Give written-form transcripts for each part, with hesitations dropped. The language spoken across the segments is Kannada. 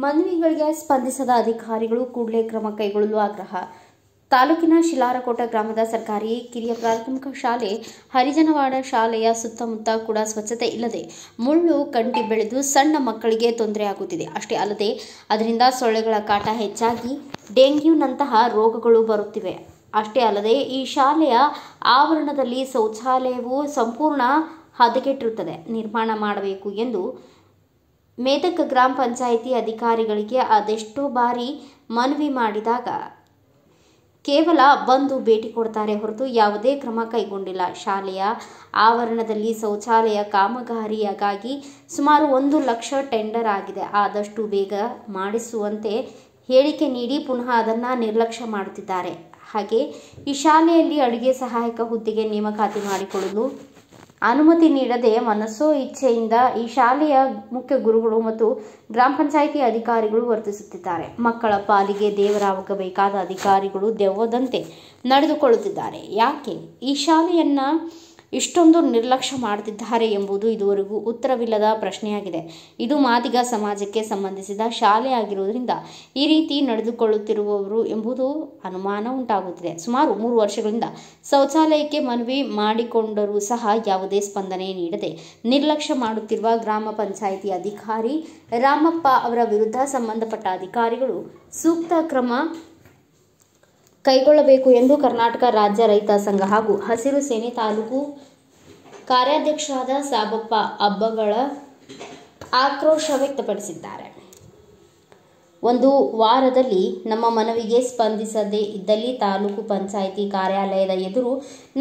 ಮನವಿಗಳಿಗೆ ಸ್ಪಂದಿಸದ ಅಧಿಕಾರಿಗಳು ಕೂಡಲೇ ಕ್ರಮ ಕೈಗೊಳ್ಳಲು ಆಗ್ರಹ. ತಾಲೂಕಿನ ಶಿಲಾರಕೋಟ ಗ್ರಾಮದ ಸರ್ಕಾರಿ ಕಿರಿಯ ಪ್ರಾಥಮಿಕ ಶಾಲೆ ಹರಿಜನವಾಡ ಶಾಲೆಯ ಸುತ್ತಮುತ್ತ ಕೂಡ ಸ್ವಚ್ಛತೆ ಇಲ್ಲದೆ ಮುಳ್ಳು ಕಂಟಿ ಬೆಳೆದು ಸಣ್ಣ ಮಕ್ಕಳಿಗೆ ತೊಂದರೆಯಾಗುತ್ತಿದೆ. ಅಷ್ಟೇ ಅಲ್ಲದೆ ಅದರಿಂದ ಸೊಳ್ಳೆಗಳ ಕಾಟ ಹೆಚ್ಚಾಗಿ ಡೆಂಗ್ಯೂನಂತಹ ರೋಗಗಳು ಬರುತ್ತಿವೆ. ಅಷ್ಟೇ ಅಲ್ಲದೆ ಈ ಶಾಲೆಯ ಆವರಣದಲ್ಲಿ ಶೌಚಾಲಯವು ಸಂಪೂರ್ಣ ಹದಗೆಟ್ಟಿರುತ್ತದೆ. ನಿರ್ಮಾಣ ಮಾಡಬೇಕು ಎಂದು ಮೇದಕ ಗ್ರಾಮ ಪಂಚಾಯಿತಿ ಅಧಿಕಾರಿಗಳಿಗೆ ಅದೆಷ್ಟೋ ಬಾರಿ ಮನವಿ ಮಾಡಿದಾಗ ಕೇವಲ ಬಂದು ಭೇಟಿ ಕೊಡ್ತಾರೆ ಹೊರತು ಯಾವುದೇ ಕ್ರಮ ಕೈಗೊಂಡಿಲ್ಲ. ಶಾಲೆಯ ಆವರಣದಲ್ಲಿ ಶೌಚಾಲಯ ಕಾಮಗಾರಿಯಾಗಿ ಸುಮಾರು 1 ಲಕ್ಷ ಟೆಂಡರ್ ಆಗಿದೆ. ಆದಷ್ಟು ಬೇಗ ಮಾಡಿಸುವಂತೆ ಹೇಳಿಕೆ ನೀಡಿ ಪುನಃ ಅದನ್ನು ನಿರ್ಲಕ್ಷ್ಯ ಮಾಡುತ್ತಿದ್ದಾರೆ. ಹಾಗೆ ಈ ಶಾಲೆಯಲ್ಲಿ ಅಡುಗೆ ಸಹಾಯಕ ಹುದ್ದೆಗೆ ನೇಮಕಾತಿ ಮಾಡಿಕೊಳ್ಳಲು ಅನುಮತಿ ನೀಡದೆ ಮನಸೋ ಇಚ್ಛೆಯಿಂದ ಈ ಶಾಲೆಯ ಮುಖ್ಯ ಗುರುಗಳು ಮತ್ತು ಗ್ರಾಮ ಪಂಚಾಯಿತಿ ಅಧಿಕಾರಿಗಳು ವರ್ತಿಸುತ್ತಿದ್ದಾರೆ. ಮಕ್ಕಳ ಪಾಲಿಗೆ ದೇವರಾಗಬೇಕಾದ ಅಧಿಕಾರಿಗಳು ದೆವ್ವದಂತೆ ನಡೆದುಕೊಳ್ಳುತ್ತಿದ್ದಾರೆ. ಯಾಕೆ ಈ ಶಾಲೆಯನ್ನ ಇಷ್ಟೊಂದು ನಿರ್ಲಕ್ಷ್ಯ ಮಾಡುತ್ತಿದ್ದಾರೆ ಎಂಬುದು ಇದುವರೆಗೂ ಉತ್ತರವಿಲ್ಲದ ಪ್ರಶ್ನೆಯಾಗಿದೆ. ಇದು ಮಾದಿಗ ಸಮಾಜಕ್ಕೆ ಸಂಬಂಧಿಸಿದ ಶಾಲೆ ಆಗಿರುವುದರಿಂದ ಈ ರೀತಿ ನಡೆದುಕೊಳ್ಳುತ್ತಿರುವವರು ಎಂಬುದು ಅನುಮಾನ ಉಂಟಾಗುತ್ತಿದೆ. ಸುಮಾರು 3 ವರ್ಷಗಳಿಂದ ಶೌಚಾಲಯಕ್ಕೆ ಮನವಿ ಮಾಡಿಕೊಂಡರೂ ಸಹ ಯಾವುದೇ ಸ್ಪಂದನೆ ನೀಡದೆ ನಿರ್ಲಕ್ಷ್ಯ ಮಾಡುತ್ತಿರುವ ಗ್ರಾಮ ಪಂಚಾಯಿತಿ ಅಧಿಕಾರಿ ರಾಮಪ್ಪ ಅವರ ವಿರುದ್ಧ ಸಂಬಂಧಪಟ್ಟ ಅಧಿಕಾರಿಗಳು ಸೂಕ್ತ ಕ್ರಮ ಕೈಗೊಳ್ಳಬೇಕು ಎಂದು ಕರ್ನಾಟಕ ರಾಜ್ಯ ರೈತ ಸಂಘ ಹಾಗೂ ಹಸಿರು ಸೇನೆ ತಾಲೂಕು ಕಾರ್ಯಾಧ್ಯಕ್ಷರಾದ ಸಾಬಪ್ಪ ಅಬ್ಬಗಳ ಆಕ್ರೋಶ ವ್ಯಕ್ತಪಡಿಸಿದ್ದಾರೆ. 1 ವಾರದಲ್ಲಿ ನಮ್ಮ ಮನವಿಗೆ ಸ್ಪಂದಿಸದೇ ಇದ್ದಲ್ಲಿ ತಾಲೂಕು ಪಂಚಾಯಿತಿ ಕಾರ್ಯಾಲಯದ ಎದುರು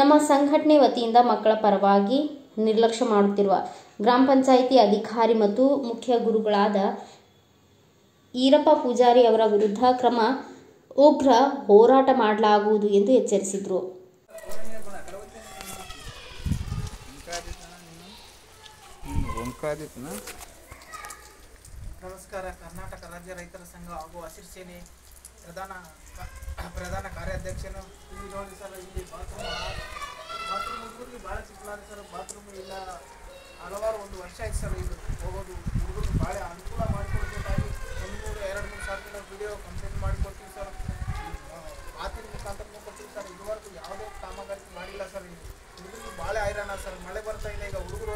ನಮ್ಮ ಸಂಘಟನೆ ವತಿಯಿಂದ ಮಕ್ಕಳ ಪರವಾಗಿ ನಿರ್ಲಕ್ಷ್ಯ ಮಾಡುತ್ತಿರುವ ಗ್ರಾಮ ಪಂಚಾಯಿತಿ ಅಧಿಕಾರಿ ಮತ್ತು ಮುಖ್ಯ ಗುರುಗಳಾದ ಈರಪ್ಪ ಪೂಜಾರಿ ಅವರ ವಿರುದ್ಧ ಉಗ್ರ ಹೋರಾಟ ಮಾಡಲಾಗುವುದು ಎಂದು ಎಚ್ಚರಿಸಿದರು. ನಮಸ್ಕಾರ. ಕರ್ನಾಟಕ ರಾಜ್ಯ ರೈತರ ಸಂಘ ಹಾಗೂ ಹಸಿರು ಸೇನೆ ಪ್ರಧಾನ ಕಾರ್ಯಾಧ್ಯಕ್ಷನು ಇಲ್ಲಿ ನೋಡಿ ಸರ್, ಇಲ್ಲಿ ಬಾತ್ರೂಮ್ ಹುಡುಗರಿಗೆ ಭಾಳ ಚಿಕ್ಕಲಾದ ಸರ್. ಬಾತ್ರೂಮ್ ಇಲ್ಲ, ಹಲವಾರು 1 ವರ್ಷ ಆಯ್ತು ಸರ್. ಇದು ಹೋಗೋದು ಹುಡುಗರು ಭಾಳ ಅನುಕೂಲ ಮಾಡಿಕೊಡ್ಬೇಕಾಗಿ 2-3 ಸಾವಿರ ವಿಡಿಯೋ ಕಂಪ್ಲೇಂಟ್ ಮಾಡಿಕೊಡ್ತೀವಿ ಸರ್. ಮಾತಿನ ಮುಖಾಂತರ ಕೊಡ್ತೀವಿ ಸರ್. ಇದುವರೆಗೂ ಯಾವುದೇ ಕಾಮಗಾರಿ ಮಾಡಿಲ್ಲ ಸರ್. ಹುಡುಗರಿಗೆ ಭಾಳ ಹೈರಾಣ ಸರ್. ಮಳೆ ಬರ್ತಾ ಇಲ್ಲ, ಈಗ ಹುಡುಗರು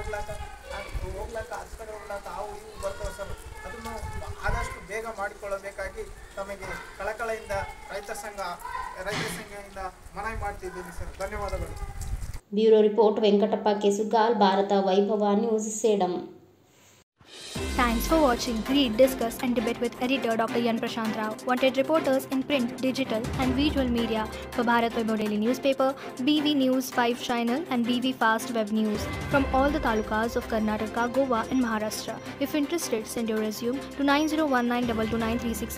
ಹೋಗ್ಲಾಕ ಆಚೆ ಕಡೆ ಹೋಗ್ಲಾಕ ಅವು ಇವು ಬರ್ತವೆ ಸರ್. ಅದನ್ನು ಆದಷ್ಟು ಬೇಗ ಮಾಡಿಕೊಳ್ಳಬೇಕಾಗಿ ತಮಗೆ ಕಳಕಳಿಯಿಂದ ರೈತ ಸಂಘದಿಂದ ಮನವಿ ಮಾಡ್ತಿದ್ದೀನಿ ಸರ್. ಧನ್ಯವಾದಗಳು. ಬ್ಯೂರೋ ರಿಪೋರ್ಟ್ ವೆಂಕಟಪ್ಪ ಕೆಸುಗಾಲ್, ಭಾರತ ವೈಭವ news, Sedam. Thanks for watching. Read, discuss and debate with editor Dr. Yan Prashant Rao. Wanted reporters in print, digital and visual media for Bharat Vaibhav Daily Newspaper, BV News 5 Channel and BV Fast Web News from all the talukas of Karnataka, Goa and Maharashtra. If interested, send your resume to 9019229369.